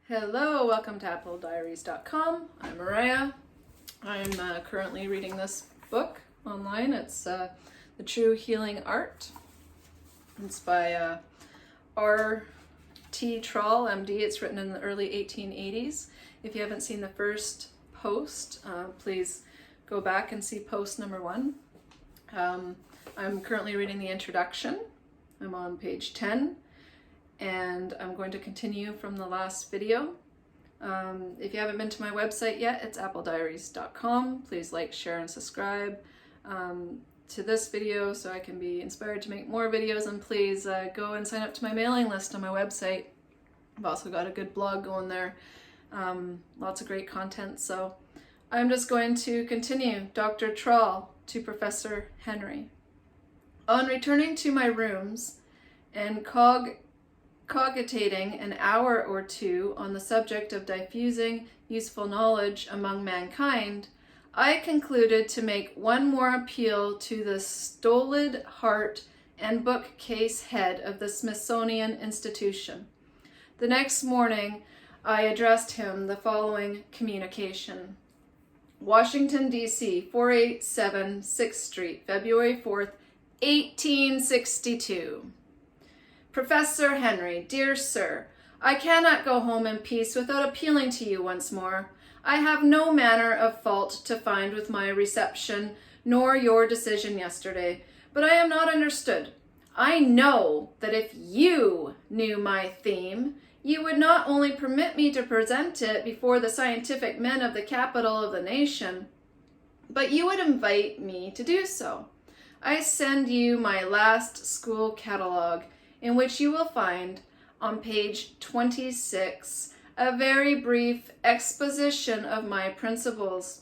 Hello, welcome to applediaries.com. I'm Mariah. I'm currently reading this book online. It's The True Healing Art. It's by TRALL, MD. It's written in the early 1880s. If you haven't seen the first post, please go back and see post number 1. I'm currently reading the introduction. I'm on page 10. And I'm going to continue from the last video. If you haven't been to my website yet, it's applediaries.com. Please like, share, and subscribe to this video so I can be inspired to make more videos, and please go and sign up to my mailing list on my website. I've also got a good blog going there, lots of great content. So I'm just going to continue. Dr. TRALL to Professor Henry. On returning to my rooms and cogitating an hour or two on the subject of diffusing useful knowledge among mankind, I concluded to make one more appeal to the stolid heart and bookcase head of the Smithsonian Institution. The next morning, I addressed him the following communication. Washington, D.C., 487 6th Street, February 4th, 1862. Professor Henry, dear sir, I cannot go home in peace without appealing to you once more. I have no manner of fault to find with my reception, nor your decision yesterday, but I am not understood. I know that if you knew my theme, you would not only permit me to present it before the scientific men of the capital of the nation, but you would invite me to do so. I send you my last school catalogue, in which you will find, on page 26, a very brief exposition of my principles.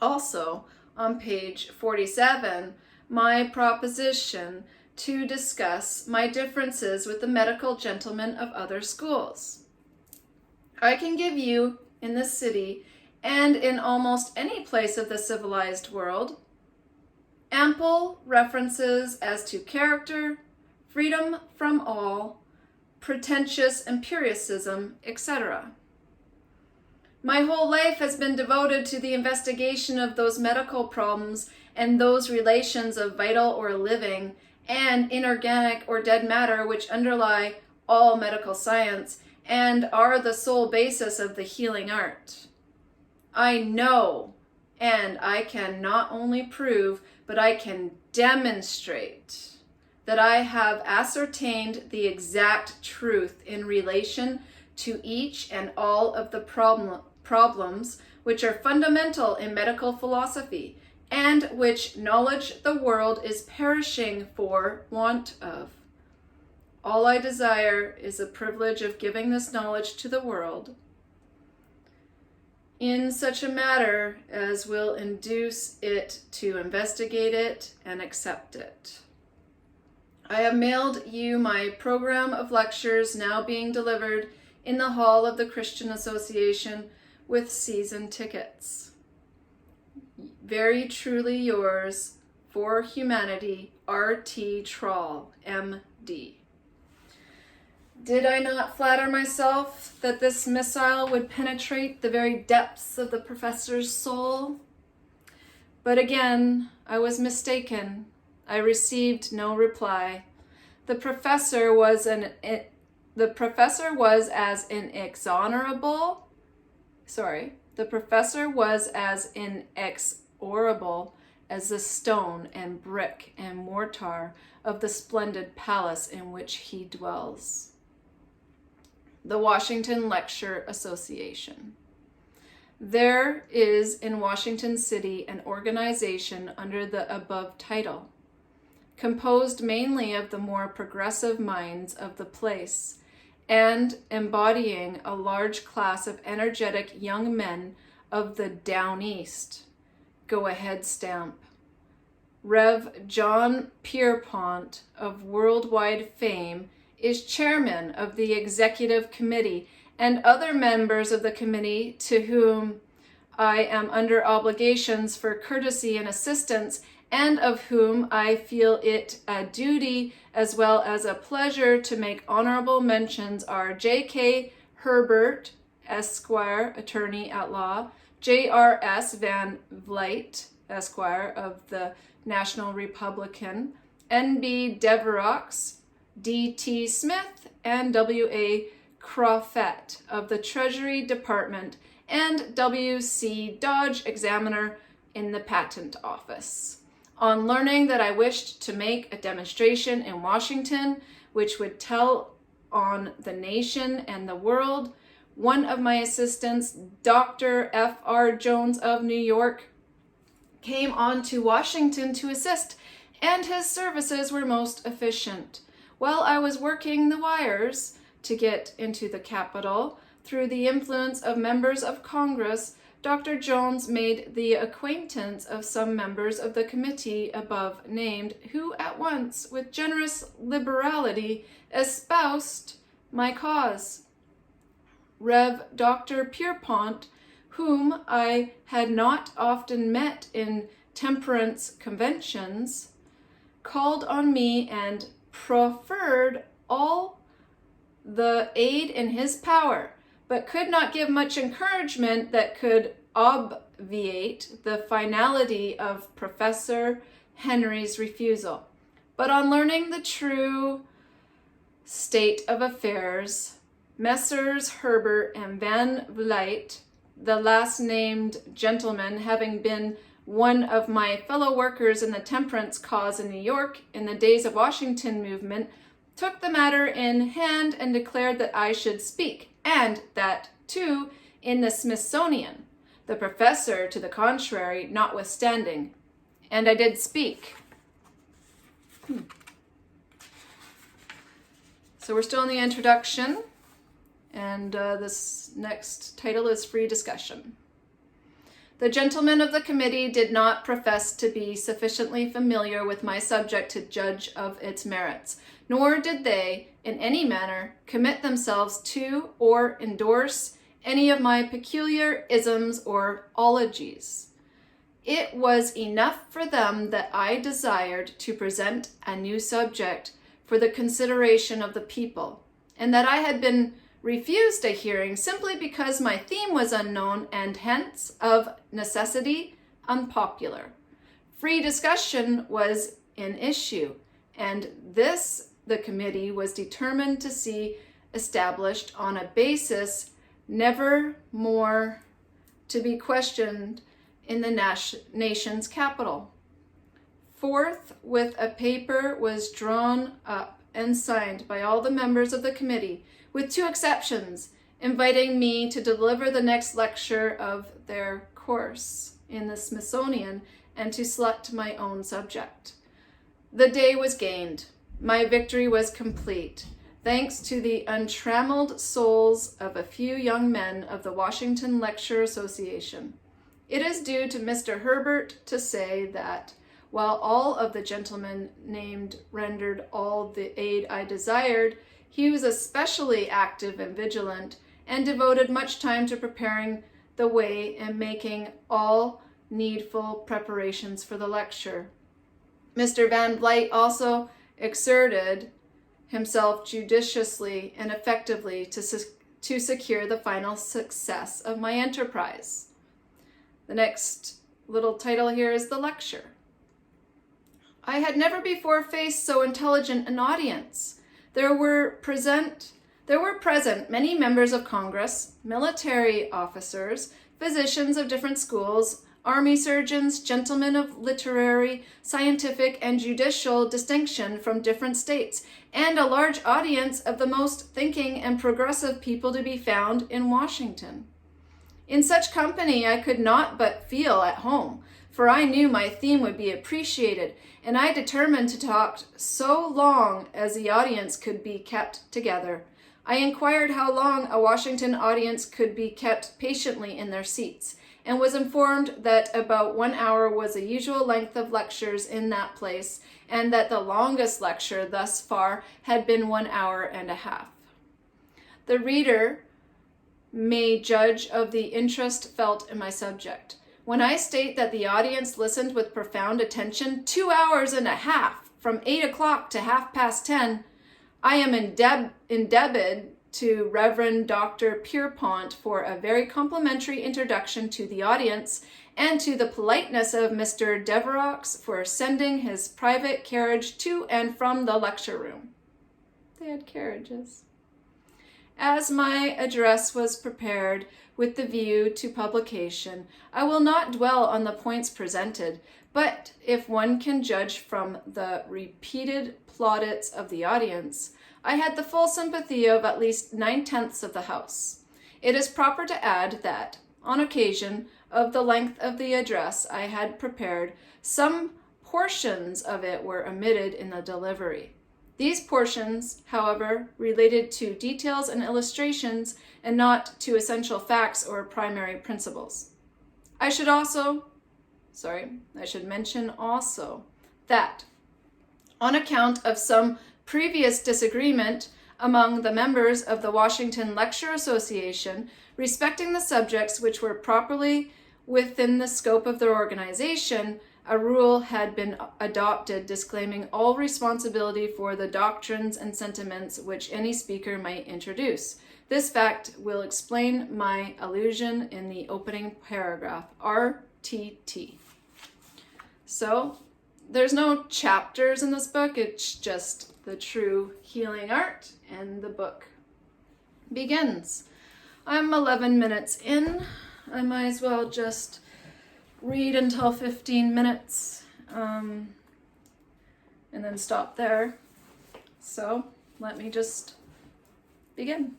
Also, on page 47, my proposition to discuss my differences with the medical gentlemen of other schools. I can give you, in this city, and in almost any place of the civilized world, ample references as to character, freedom from all, pretentious empiricism, etc. My whole life has been devoted to the investigation of those medical problems and those relations of vital or living and inorganic or dead matter which underlie all medical science and are the sole basis of the healing art. I know, and I can not only prove, but I can demonstrate that I have ascertained the exact truth in relation to each and all of the problems which are fundamental in medical philosophy, and which knowledge the world is perishing for want of. All I desire is the privilege of giving this knowledge to the world in such a manner as will induce it to investigate it and accept it. I have mailed you my program of lectures now being delivered in the hall of the Christian Association with season tickets. Very truly yours, for humanity, R.T. TRALL, M.D. Did I not flatter myself that this missile would penetrate the very depths of the professor's soul? But again, I was mistaken. I received no reply. The professor was as inexorable as the stone and brick and mortar of the splendid palace in which he dwells. The Washington Lecture Association. There is in Washington City an organization under the above title, composed mainly of the more progressive minds of the place, and embodying a large class of energetic young men of the Down East. Go ahead stamp. Rev. John Pierpont, of worldwide fame, is chairman of the executive committee, and other members of the committee to whom I am under obligations for courtesy and assistance, and of whom I feel it a duty as well as a pleasure to make honorable mentions, are J.K. Herbert, Esquire, attorney at law, J.R.S. Van Vliet, Esquire, of the National Republican, N.B. Deverox, D.T. Smith, and W.A. Crawfett of the Treasury Department, and W.C. Dodge, examiner in the Patent Office. On learning that I wished to make a demonstration in Washington, which would tell on the nation and the world, one of my assistants, Dr. F.R. Jones of New York, came on to Washington to assist, and his services were most efficient. While I was working the wires to get into the Capitol, through the influence of members of Congress, Dr. Jones made the acquaintance of some members of the committee above named, who at once, with generous liberality, espoused my cause. Rev. Dr. Pierpont, whom I had not often met in temperance conventions, called on me and proffered all the aid in his power, but could not give much encouragement that could obviate the finality of Professor Henry's refusal. But on learning the true state of affairs, Messrs. Herbert and Van Vliet, the last named gentleman having been one of my fellow workers in the temperance cause in New York in the days of Washington movement, took the matter in hand and declared that I should speak, and that, too, in the Smithsonian, the professor to the contrary notwithstanding. And I did speak. So we're still in the introduction, and this next title is Free Discussion. The gentlemen of the committee did not profess to be sufficiently familiar with my subject to judge of its merits, nor did they, in any manner, commit themselves to or endorse any of my peculiar isms or ologies. It was enough for them that I desired to present a new subject for the consideration of the people, and that I had been refused a hearing simply because my theme was unknown and hence, of necessity, unpopular. Free discussion was in issue, and this the committee was determined to see established on a basis never more to be questioned in the nation's capital. Forthwith a paper was drawn up and signed by all the members of the committee, with two exceptions, inviting me to deliver the next lecture of their course in the Smithsonian and to select my own subject. The day was gained. My victory was complete, thanks to the untrammeled souls of a few young men of the Washington Lecture Association. It is due to Mr. Herbert to say that, while all of the gentlemen named rendered all the aid I desired, he was especially active and vigilant, and devoted much time to preparing the way and making all needful preparations for the lecture. Mr. Van Vliet also exerted himself judiciously and effectively to secure the final success of my enterprise. The next little title here is the lecture. I had never before faced so intelligent an audience. There were present many members of Congress, military officers, physicians of different schools, army surgeons, gentlemen of literary, scientific, and judicial distinction from different states, and a large audience of the most thinking and progressive people to be found in Washington. In such company I could not but feel at home, for I knew my theme would be appreciated, and I determined to talk so long as the audience could be kept together. I inquired how long a Washington audience could be kept patiently in their seats, and was informed that about 1 hour was the usual length of lectures in that place, and that the longest lecture thus far had been 1 hour and a half. The reader may judge of the interest felt in my subject when I state that the audience listened with profound attention 2 hours and a half, from 8 o'clock to 10:30. I am indebted to Reverend Dr. Pierpont for a very complimentary introduction to the audience, and to the politeness of Mr. Deverox for sending his private carriage to and from the lecture room. They had carriages. As my address was prepared with the view to publication, I will not dwell on the points presented, but if one can judge from the repeated plaudits of the audience, I had the full sympathy of at least 9/10 of the House. It is proper to add that, on occasion of the length of the address I had prepared, some portions of it were omitted in the delivery. These portions, however, related to details and illustrations and not to essential facts or primary principles. I should mention also that, on account of some previous disagreement among the members of the Washington Lecture Association respecting the subjects which were properly within the scope of their organization, a rule had been adopted disclaiming all responsibility for the doctrines and sentiments which any speaker might introduce. This fact will explain my allusion in the opening paragraph, RTT. So, there's no chapters in this book, it's just the true healing art, and the book begins. I'm 11 minutes in. I might as well just read until 15 minutes and then stop there. So let me just begin.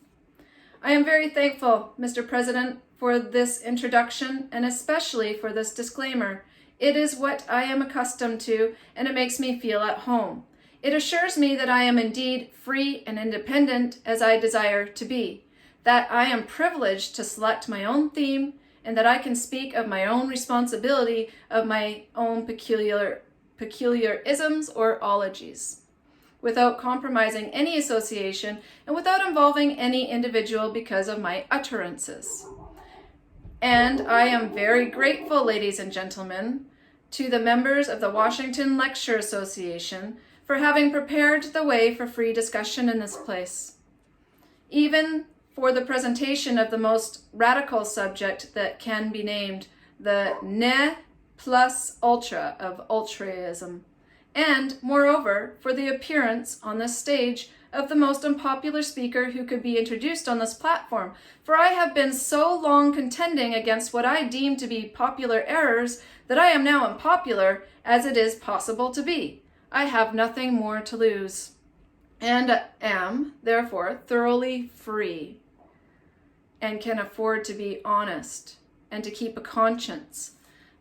I am very thankful, Mr. President, for this introduction and especially for this disclaimer. It is what I am accustomed to, and it makes me feel at home. It assures me that I am indeed free and independent as I desire to be, that I am privileged to select my own theme, and that I can speak of my own responsibility of my own peculiarisms or ologies, without compromising any association and without involving any individual because of my utterances. And I am very grateful, ladies and gentlemen, to the members of the Washington Lecture Association for having prepared the way for free discussion in this place, even for the presentation of the most radical subject that can be named, the ne plus ultra of altruism, and, moreover, for the appearance on this stage of the most unpopular speaker who could be introduced on this platform, for I have been so long contending against what I deem to be popular errors that I am now unpopular as it is possible to be. I have nothing more to lose, and am, therefore, thoroughly free, and can afford to be honest and to keep a conscience,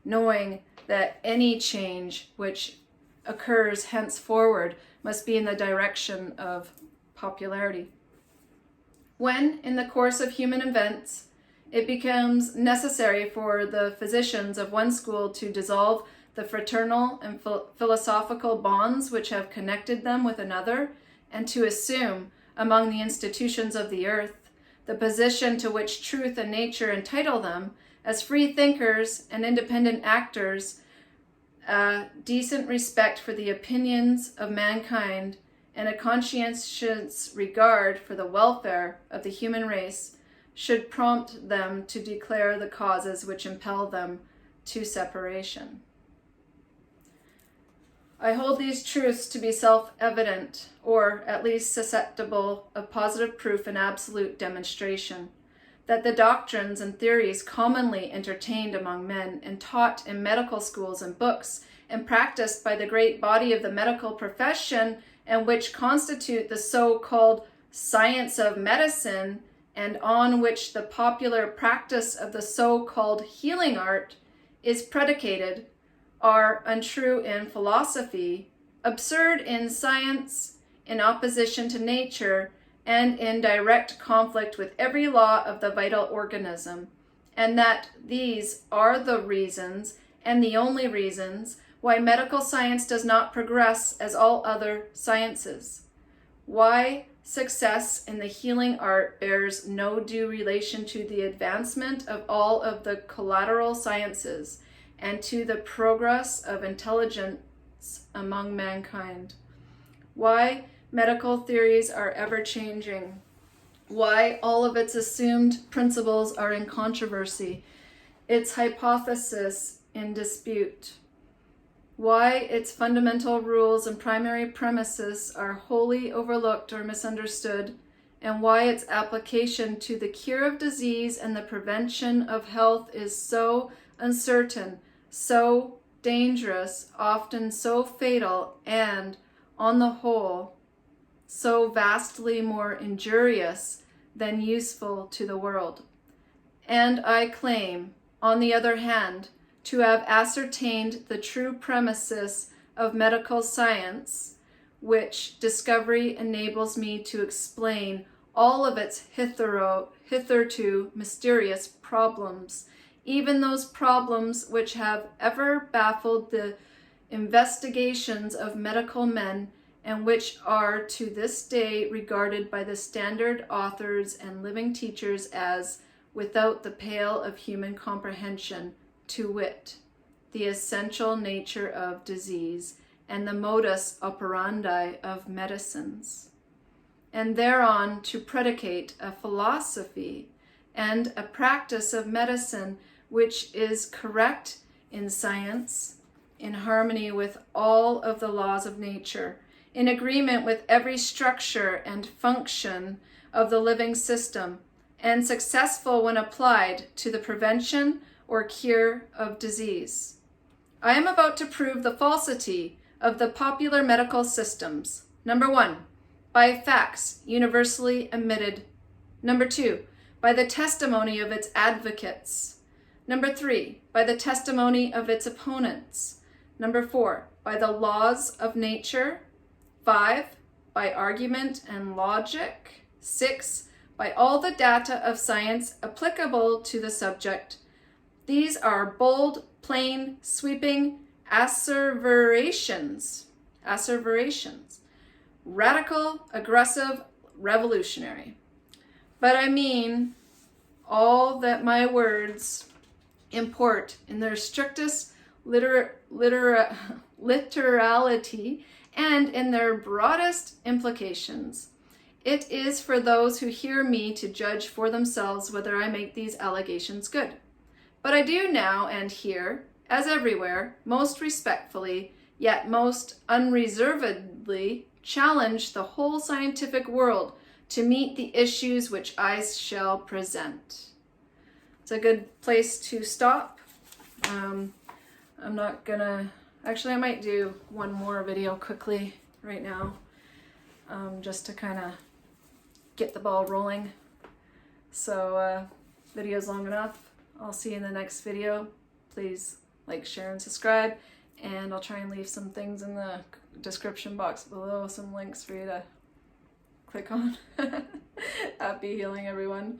knowing that any change which occurs henceforward must be in the direction of popularity. When, in the course of human events, it becomes necessary for the physicians of one school to dissolve the fraternal and philosophical bonds which have connected them with another, and to assume, among the institutions of the earth, the position to which truth and nature entitle them, as free thinkers and independent actors, a decent respect for the opinions of mankind, and a conscientious regard for the welfare of the human race should prompt them to declare the causes which impel them to separation. I hold these truths to be self-evident, or at least susceptible of positive proof and absolute demonstration, that the doctrines and theories commonly entertained among men and taught in medical schools and books and practiced by the great body of the medical profession, and which constitute the so-called science of medicine, and on which the popular practice of the so-called healing art is predicated, are untrue in philosophy, absurd in science, in opposition to nature, and in direct conflict with every law of the vital organism, and that these are the reasons, and the only reasons, why medical science does not progress as all other sciences, why success in the healing art bears no due relation to the advancement of all of the collateral sciences, and to the progress of intelligence among mankind. Why medical theories are ever changing, why all of its assumed principles are in controversy, its hypothesis in dispute, why its fundamental rules and primary premises are wholly overlooked or misunderstood, and why its application to the cure of disease and the prevention of health is so uncertain, so dangerous, often so fatal, and, on the whole, so vastly more injurious than useful to the world. And I claim, on the other hand, to have ascertained the true premises of medical science, which discovery enables me to explain all of its hitherto mysterious problems, even those problems which have ever baffled the investigations of medical men and which are to this day regarded by the standard authors and living teachers as without the pale of human comprehension, to wit, the essential nature of disease and the modus operandi of medicines, and thereon to predicate a philosophy and a practice of medicine which is correct in science, in harmony with all of the laws of nature, in agreement with every structure and function of the living system, and successful when applied to the prevention or cure of disease. I am about to prove the falsity of the popular medical systems. Number 1, by facts universally admitted. Number 2, by the testimony of its advocates. Number 3, by the testimony of its opponents. Number 4, by the laws of nature. 5, by argument and logic. 6, by all the data of science applicable to the subject. These are bold, plain, sweeping asseverations. Radical, aggressive, revolutionary. But I mean all that my words import in their strictest literality and in their broadest implications. It is for those who hear me to judge for themselves whether I make these allegations good. But I do now and here, as everywhere, most respectfully, yet most unreservedly, challenge the whole scientific world to meet the issues which I shall present. It's a good place to stop. I'm not gonna, actually I might do one more video quickly right now, just to kind of get the ball rolling. So video's long enough. I'll see you in the next video. Please like, share, and subscribe. And I'll try and leave some things in the description box below, some links for you to click on. Happy healing, everyone.